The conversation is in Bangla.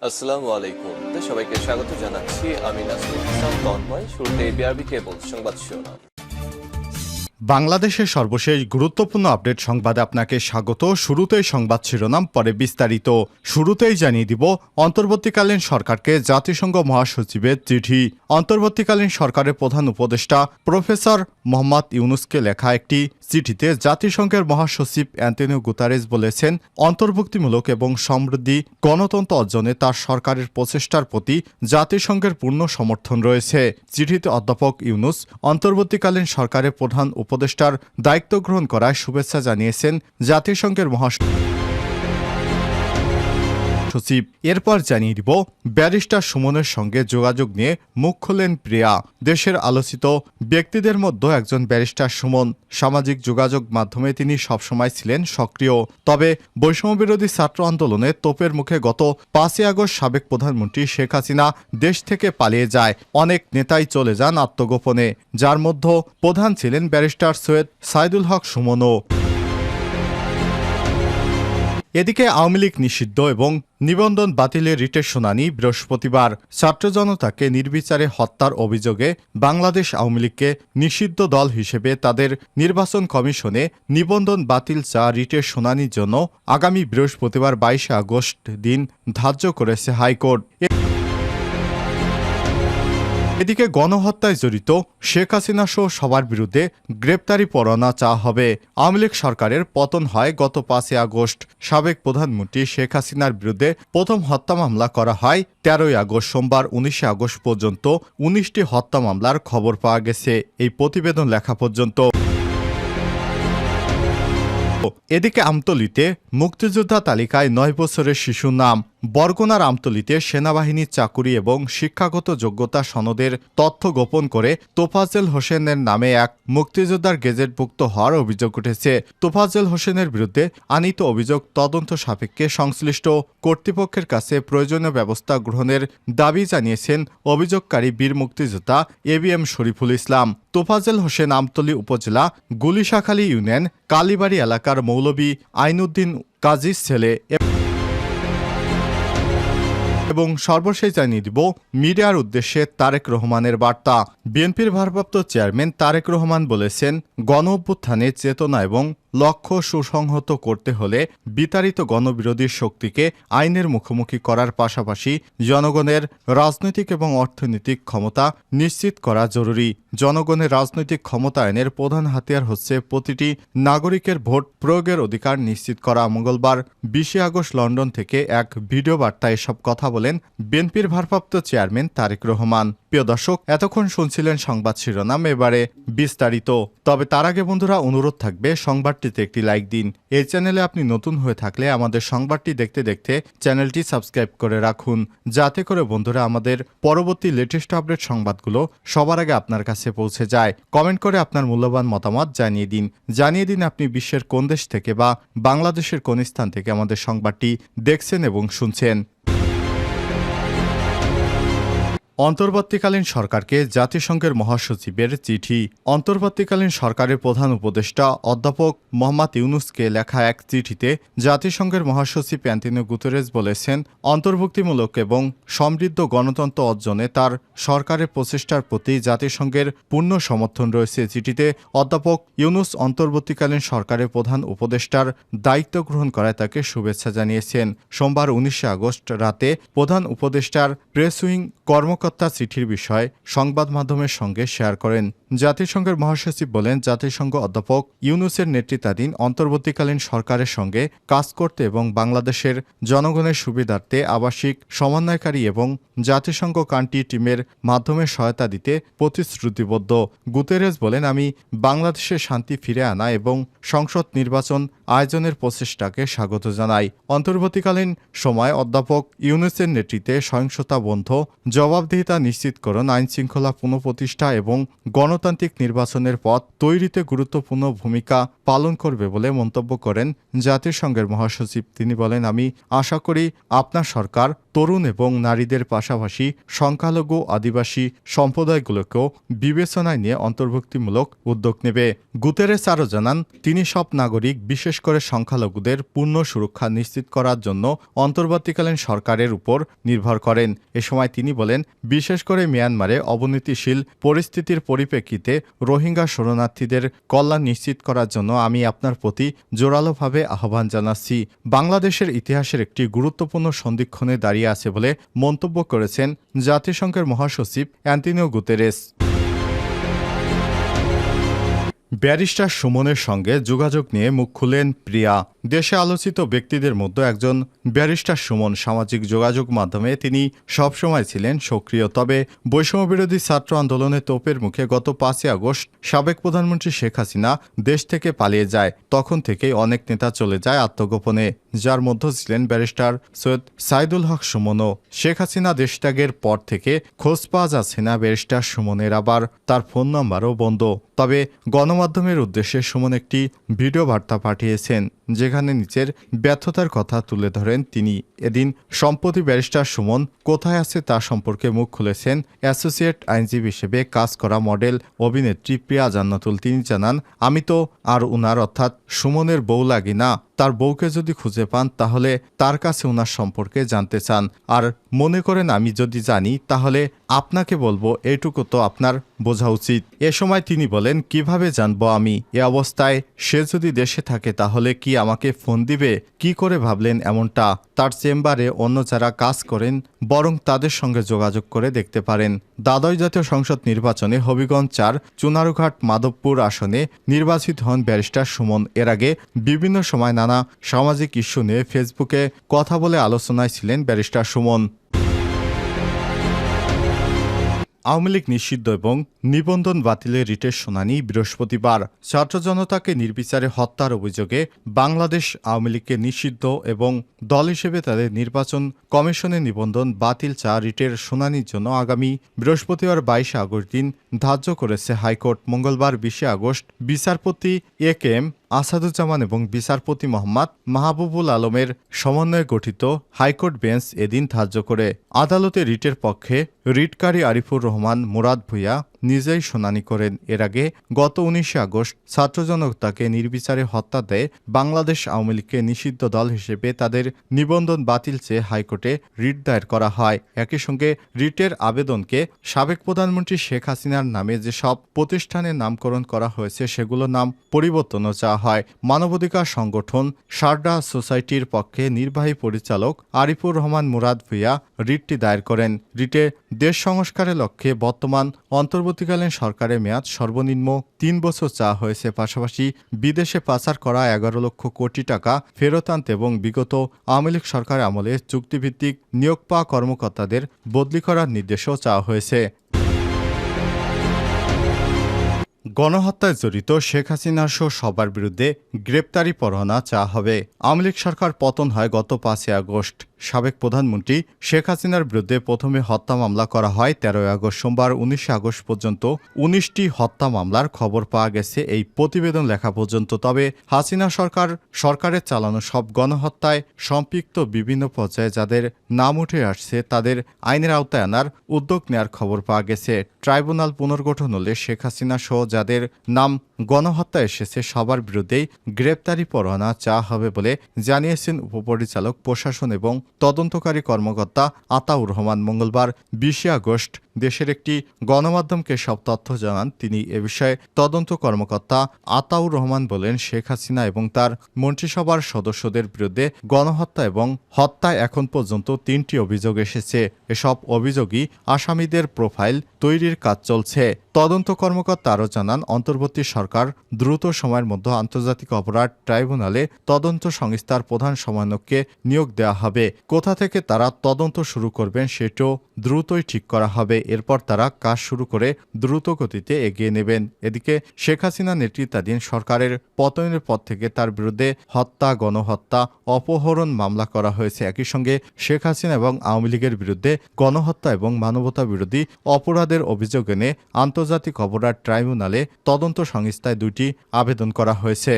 আসসালামু আলাইকুম। সবাইকে স্বাগত জানাচ্ছি। আমি নাসরুল ইসলাম তন্ময়। শুরুতে বিআরবি কেবল সংবাদ শিরোনাম। বাংলাদেশের সর্বশেষ গুরুত্বপূর্ণ আপডেট সংবাদে আপনাকে স্বাগত। শুরুতেই সংবাদ শিরোনাম, পরে বিস্তারিত। শুরুতেই জানিয়ে দিব অন্তর্বর্তীকালীন সরকারকে জাতিসংঘ মহাসচিবের চিঠি। অন্তর্বর্তীকালীন সরকারের প্রধান উপদেষ্টা প্রফেসর মোহাম্মদ ইউনুসকে লেখা একটি চিঠিতে জাতিসংঘের মহাসচিব অ্যান্টোনিও গুতারেস বলেছেন, অন্তর্ভুক্তিমূলক এবং সমৃদ্ধি গণতন্ত্র অর্জনে তার সরকারের প্রচেষ্টার প্রতি জাতিসংঘের পূর্ণ সমর্থন রয়েছে। চিঠিতে অধ্যাপক ইউনুস অন্তর্বর্তীকালীন সরকারের প্রধান উপদেষ্টার দায়িত্ব গ্রহণ করায় শুভেচ্ছা জানিয়েছেন জাতিসংঘের মহাসচিব। এরপর জানিয়ে দিব ব্যারিস্টার সুমনের সঙ্গে যোগাযোগ নিয়ে মুখ খুললেন প্রিয়া। দেশের আলোচিত ব্যক্তিদের মধ্যে একজন ব্যারিস্টার সুমন। সামাজিক যোগাযোগ মাধ্যমে তিনি সবসময় ছিলেন সক্রিয়। তবে বৈষম্যবিরোধী ছাত্র আন্দোলনে তোপের মুখে গত 5ই আগস্ট সাবেক প্রধানমন্ত্রী শেখ হাসিনা দেশ থেকে পালিয়ে যায়। অনেক নেতাই চলে যান আত্মগোপনে, যার মধ্যে প্রধান ছিলেন ব্যারিস্টার সৈয়দ সাইদুল হক সুমনও। এদিকে আওয়ামী লীগ নিষিদ্ধ এবং নিবন্ধন বাতিলের রিটের শুনানি বৃহস্পতিবার। ছাত্র জনতাকে নির্বিচারে হত্যার অভিযোগে বাংলাদেশ আওয়ামী লীগকে নিষিদ্ধ দল হিসেবে তাদের নির্বাচন কমিশনে নিবন্ধন বাতিল চা রিটের শুনানির জন্য আগামী বৃহস্পতিবার 22 আগস্ট দিন ধার্য করেছে হাইকোর্ট। এদিকে গণহত্যায় জড়িত শেখ হাসিনা সহ সবার বিরুদ্ধে গ্রেপ্তারি পরোয়ানা চাওয়া হবে। আওয়ামী লীগ সরকারের পতন হয় গত 5ই আগস্ট। সাবেক প্রধানমন্ত্রী শেখ হাসিনার বিরুদ্ধে প্রথম হত্যা মামলা করা হয় 13ই আগস্ট। সোমবার 19 আগস্ট পর্যন্ত 19টি হত্যা মামলার খবর পাওয়া গেছে, এই প্রতিবেদন লেখা পর্যন্ত। এদিকে আমতলীতে মুক্তিযোদ্ধা তালিকায় 9 বছরের শিশুর নাম। বরগুনার আমতলীতে সেনাবাহিনীর চাকুরি এবং শিক্ষাগত যোগ্যতা সনদের তথ্য গোপন করে তোফাজ্জল হোসেনের নামে এক মুক্তিযোদ্ধার গেজেটভুক্ত হওয়ার অভিযোগ উঠেছে। তোফাজ্জল হোসেনের বিরুদ্ধে আনীত অভিযোগ তদন্ত সাপেক্ষে সংশ্লিষ্ট কর্তৃপক্ষের কাছে প্রয়োজনীয় ব্যবস্থা গ্রহণের দাবি জানিয়েছেন অভিযোগকারী বীর মুক্তিযোদ্ধা ABM শরীফুল ইসলাম। তোফাজ্জল হোসেন আমতলী উপজেলা গুলিশাখালী ইউনিয়ন কালীবাড়ি এলাকার মৌলভী আইনউদ্দিন কাজীর ছেলে এবং সর্বশেষ জানিয়ে দিব মিডিয়ার উদ্দেশ্যে তারেক রহমানের বার্তা। বিএনপির ভারপ্রাপ্ত চেয়ারম্যান তারেক রহমান বলেছেন, গণ অভ্যুত্থানের চেতনা এবং লক্ষ্য সুসংহত করতে হলে বিতাড়িত গণবিরোধী শক্তিকে আইনের মুখোমুখি করার পাশাপাশি জনগণের রাজনৈতিক এবং অর্থনৈতিক ক্ষমতা নিশ্চিত করা জরুরি। জনগণের রাজনৈতিক ক্ষমতায়নের প্রধান হাতিয়ার হচ্ছে প্রতিটি নাগরিকের ভোট প্রয়োগের অধিকার নিশ্চিত করা। মঙ্গলবার 20 আগস্ট লন্ডন থেকে এক ভিডিও বার্তায় এসব কথা বলেন বিএনপির ভারপ্রাপ্ত চেয়ারম্যান তারেক রহমান। প্রিয় দর্শক, এতক্ষণ শুনছিলেন সংবাদ শিরোনাম, এবারে বিস্তারিত। তবে তার আগে বন্ধুরা অনুরোধ থাকবে সংবাদটিতে একটি লাইক দিন। এই চ্যানেলে আপনি নতুন হয়ে থাকলে আমাদের সংবাদটি দেখতে দেখতে চ্যানেলটি সাবস্ক্রাইব করে রাখুন, যাতে করে বন্ধুরা আমাদের পরবর্তী লেটেস্ট আপডেট সংবাদগুলো সবার আগে আপনার কাছে পৌঁছে যায়। কমেন্ট করে আপনার মূল্যবান মতামত জানিয়ে দিন আপনি বিশ্বের কোন দেশ থেকে বা বাংলাদেশের কোন স্থান থেকে আমাদের সংবাদটি দেখছেন এবং শুনছেন। অন্তর্বর্তীকালীন সরকারকে জাতিসংঘের মহাসচিবের চিঠি। অন্তর্বর্তীকালীন সরকারের প্রধান উপদেষ্টা অধ্যাপক মোহাম্মদ ইউনুসকে লেখা এক চিঠিতে জাতিসংঘের মহাসচিব অ্যান্টোনিও গুতেরেস বলেছেন, অন্তর্ভুক্তিমূলক এবং সমৃদ্ধ গণতন্ত্র অর্জনে তার সরকারের প্রচেষ্টার প্রতি জাতিসংঘের পূর্ণ সমর্থন রয়েছে। চিঠিতে অধ্যাপক ইউনুস অন্তর্বর্তীকালীন সরকারের প্রধান উপদেষ্টার দায়িত্ব গ্রহণ করায় তাকে শুভেচ্ছা জানিয়েছেন। সোমবার 19 আগস্ট রাতে প্রধান উপদেষ্টার প্রেস উইং কর্মকর্তা চিঠির বিষয় সংবাদ মাধ্যমের সঙ্গে শেয়ার করেন। জাতিসংঘের মহাসচিব বলেন, জাতিসংঘ অধ্যাপক ইউনুসের নেতৃত্বাধীন অন্তর্বর্তীকালীন সরকারের সঙ্গে কাজ করতে এবং বাংলাদেশের জনগণের সুবিধার্থে আবাসিক সমন্বয়কারী এবং জাতিসংঘ কান্ট্রি টিমের মাধ্যমে সহায়তা দিতে প্রতিশ্রুতিবদ্ধ। গুতেরেস বলেন, আমি বাংলাদেশে শান্তি ফিরে আনা এবং সংসদ নির্বাচন আয়োজনের প্রচেষ্টাকে স্বাগত জানাই। অন্তর্বর্তীকালীন সময় অধ্যাপক ইউনুসের নেতৃত্বে সহিংসতা বন্ধ, জবাবদিহিতা নিশ্চিতকরণ, আইনশৃঙ্খলা পুনঃপ্রতিষ্ঠা এবং গণতন্ত্র গণতান্ত্রিক নির্বাচনের পথ তৈরিতে গুরুত্বপূর্ণ ভূমিকা পালন করবে বলে মন্তব্য করেন জাতিসংঘের মহাসচিব। তিনি বলেন, আমি আশা করি আপনার সরকার তরুণ এবং নারীদের পাশাপাশি সংখ্যালঘু আদিবাসী সম্প্রদায়গুলোকেও বিবেচনায় নিয়ে অন্তর্ভুক্তিমূলক উদ্যোগ নেবে। গুতেরেস আরও জানান, তিনি সব নাগরিক, বিশেষ করে সংখ্যালঘুদের পূর্ণ সুরক্ষা নিশ্চিত করার জন্য অন্তর্বর্তীকালীন সরকারের উপর নির্ভর করেন। এ সময় তিনি বলেন, বিশেষ করে মিয়ানমারে অবনতিশীল পরিস্থিতির পরিপ্রেক্ষিতে রোহিঙ্গা শরণার্থীদের কল্যাণ নিশ্চিত করার জন্য আমি আপনার প্রতি জোরালোভাবে আহ্বান জানাচ্ছি। বাংলাদেশের ইতিহাসের একটি গুরুত্বপূর্ণ সন্ধিক্ষণে দাঁড়িয়ে আছে বলে মন্তব্য করেছেন জাতিসংঘের মহাসচিব অ্যান্টোনিও গুতেরেস। ব্যারিস্টার সুমনের সঙ্গে যোগাযোগ নিয়ে মুখ খুললেন প্রিয়া। দেশে আলোচিত ব্যক্তিদের মধ্যে একজন ব্যারিস্টার সুমন। সামাজিক যোগাযোগ মাধ্যমে তিনি সবসময় ছিলেন সক্রিয়। তবে বৈষম্যবিরোধী ছাত্র আন্দোলনের তোপের মুখে গত 5ই আগস্ট সাবেক প্রধানমন্ত্রী শেখ হাসিনা দেশ থেকে পালিয়ে যায়। তখন থেকেই অনেক নেতা চলে যায় আত্মগোপনে, যার মধ্যে ছিলেন ব্যারিস্টার সৈয়দ সাইদুল হক সুমনও। শেখ হাসিনা দেশত্যাগের পর থেকে খোঁজ পাওয়া যাচ্ছে না ব্যারিস্টার সুমনের, আবার তার ফোন নাম্বারও বন্ধ। তবে গণমাধ্যমের উদ্দেশ্যে সুমন একটি ভিডিও বার্তা পাঠিয়েছেন, যেখানে নিচের ব্যর্থতার কথা তুলে ধরেন তিনি। এদিন সম্প্রতি ব্যারিস্টার সুমন কোথায় আছে তা সম্পর্কে মুখ খুলেছেন অ্যাসোসিয়েট আইনজীবী হিসেবে কাজ করা মডেল অভিনেত্রী প্রিয়া জান্নাতুল। তিনি জানান, আমি তো আর উনার অর্থাৎ সুমনের বউ লাগি না। তার বউকে যদি খুঁজে পান তাহলে তার কাছে ওনার সম্পর্কে জানতে চান, আর মনে করেন আমি যদি জানি তাহলে আপনাকে বলবো, এইটুকু তো আপনার বোঝা উচিত। এ সময় তিনি বলেন, কিভাবে জানবো আমি? এ অবস্থায় সে যদি দেশে থাকে তাহলে কি আমাকে ফোন দিবে? কি করে ভাবলেন এমনটা? তার চেম্বারে অন্য যারা কাজ করেন বরং তাদের সঙ্গে যোগাযোগ করে দেখতে পারেন। দ্বাদশ জাতীয় সংসদ নির্বাচনে হবিগঞ্জ 4 চুনারুঘাট মাধবপুর আসনে নির্বাচিত হন ব্যারিস্টার সুমন। এর আগে বিভিন্ন সময় নানা সামাজিক ইস্যু নিয়ে ফেসবুকে কথা বলে আলোচনায় ছিলেন ব্যারিস্টার সুমন। আওয়ামী লীগ নিষিদ্ধ এবং নিবন্ধন বাতিলের রিটের শুনানি বৃহস্পতিবার। ছাত্র জনতাকে নির্বিচারে হত্যার অভিযোগে বাংলাদেশ আওয়ামী লীগকে নিষিদ্ধ এবং দল হিসেবে তাদের নির্বাচন কমিশনে নিবন্ধন বাতিল চা রিটের শুনানির জন্য আগামী বৃহস্পতিবার 22 আগস্ট দিন ধার্য করেছে হাইকোর্ট। মঙ্গলবার 20 আগস্ট বিচারপতি এ.কে.এম. আসাদুজ্জামান এবং বিচারপতি মোহাম্মদ মাহবুবুল আলমের সমন্বয়ে গঠিত হাইকোর্ট বেঞ্চ এদিন ধার্য করে। আদালতে রিটের পক্ষে রিটকারী আরিফুর রহমান মুরাদ ভূঁইয়া নিজেই শুনানি করেন। এর আগে গত 19 আগস্ট ছাত্র জনতাকে নির্বিচারে হত্যা দেয় বাংলাদেশ আওয়ামী লীগকে নিষিদ্ধ দল হিসেবে তাদের নিবন্ধন বাতিল চেয়ে হাইকোর্টে রিট দায়ের করা হয়। একই সঙ্গে রিটের আবেদনকে সাবেক প্রধানমন্ত্রী শেখ হাসিনার নামে যেসব প্রতিষ্ঠানের নামকরণ করা হয়েছে সেগুলোর নাম পরিবর্তনও চাওয়া হয়। মানবাধিকার সংগঠন শারদা সোসাইটির পক্ষে নির্বাহী পরিচালক আরিফুর রহমান মুরাদ ভূঁইয়া রিটটি দায়ের করেন। রিটে দেশ সংস্কারের লক্ষ্যে বর্তমান অন্তর্বর্তীকালীন সরকারের মেয়াদ সর্বনিম্ন 3 বছর চাওয়া হয়েছে। পাশাপাশি বিদেশে পাচার করা 11 লক্ষ কোটি টাকা ফেরত আনতে এবং বিগত আওয়ামী লীগ সরকার আমলে চুক্তিভিত্তিক নিয়োগ পাওয়া কর্মকর্তাদের বদলি করার নির্দেশও চাওয়া হয়েছে। গণহত্যায় জড়িত শেখ হাসিনা সহ সবার বিরুদ্ধে গ্রেপ্তারি পরোয়ানা চাওয়া হবে। আওয়ামী লীগ সরকার পতন হয় গত 5 আগস্ট। সাবেক প্রধানমন্ত্রী শেখ হাসিনার বিরুদ্ধে প্রথমে হত্যা মামলা করা হয় 13 আগস্ট। সোমবার 19 আগস্ট পর্যন্ত 19টি হত্যা মামলার খবর পাওয়া গেছে এই প্রতিবেদন লেখা পর্যন্ত। তবে হাসিনা সরকারের চালানো সব গণহত্যায় সম্পৃক্ত বিভিন্ন পর্যায়ে যাদের নাম উঠে আসছে তাদের আইনের আওতায় আনার উদ্যোগ নেওয়ার খবর পাওয়া গেছে। ট্রাইব্যুনাল পুনর্গঠন হলে শেখ হাসিনা সহ যাদের নাম গণহত্যা এসেছে সবার বিরুদ্ধেই গ্রেপ্তারি পরোয়ানা চাওয়া হবে বলে জানিয়েছেন উপপরিচালক প্রশাসন এবং তদন্তকারী কর্মকর্তা আতাউর রহমান। মঙ্গলবার 20 আগস্ট দেশের একটি গণমাধ্যমকে সব তথ্য জানান তিনি। এ বিষয়ে তদন্ত কর্মকর্তা আতাউর রহমান বলেন, শেখ হাসিনা এবং তার মন্ত্রিসভার সদস্যদের বিরুদ্ধে গণহত্যা এবং হত্যায় এখন পর্যন্ত 3টি অভিযোগ এসেছে। এসব অভিযোগই আসামিদের প্রোফাইল তৈরির কাজ চলছে। তদন্ত কর্মকর্তা আরও জানান, অন্তর্বর্তী সরকার দ্রুত সময়ের মধ্যে আন্তর্জাতিক অপরাধ ট্রাইব্যুনালে তদন্ত সংস্থার প্রধান সমন্বয়ককে নিয়োগ দেওয়া হবে। কোথা থেকে তারা তদন্ত শুরু করবেন সেটাও দ্রুতই ঠিক করা হবে। এরপর তারা কাজ শুরু করে দ্রুত গতিতে এগিয়ে নেবেন। এদিকে শেখ হাসিনা নেতৃত্বাধীন সরকারের পতনের পর থেকে তার বিরুদ্ধে হত্যা, গণহত্যা, অপহরণ মামলা করা হয়েছে। একই সঙ্গে শেখ হাসিনা এবং আওয়ামী লীগের বিরুদ্ধে গণহত্যা এবং মানবতা বিরোধী অপরাধের অভিযোগ এনে আন্তর্জাতিক অপরাধ ট্রাইব্যুনালে তদন্ত সংস্থায় 2টি আবেদন করা হয়েছে।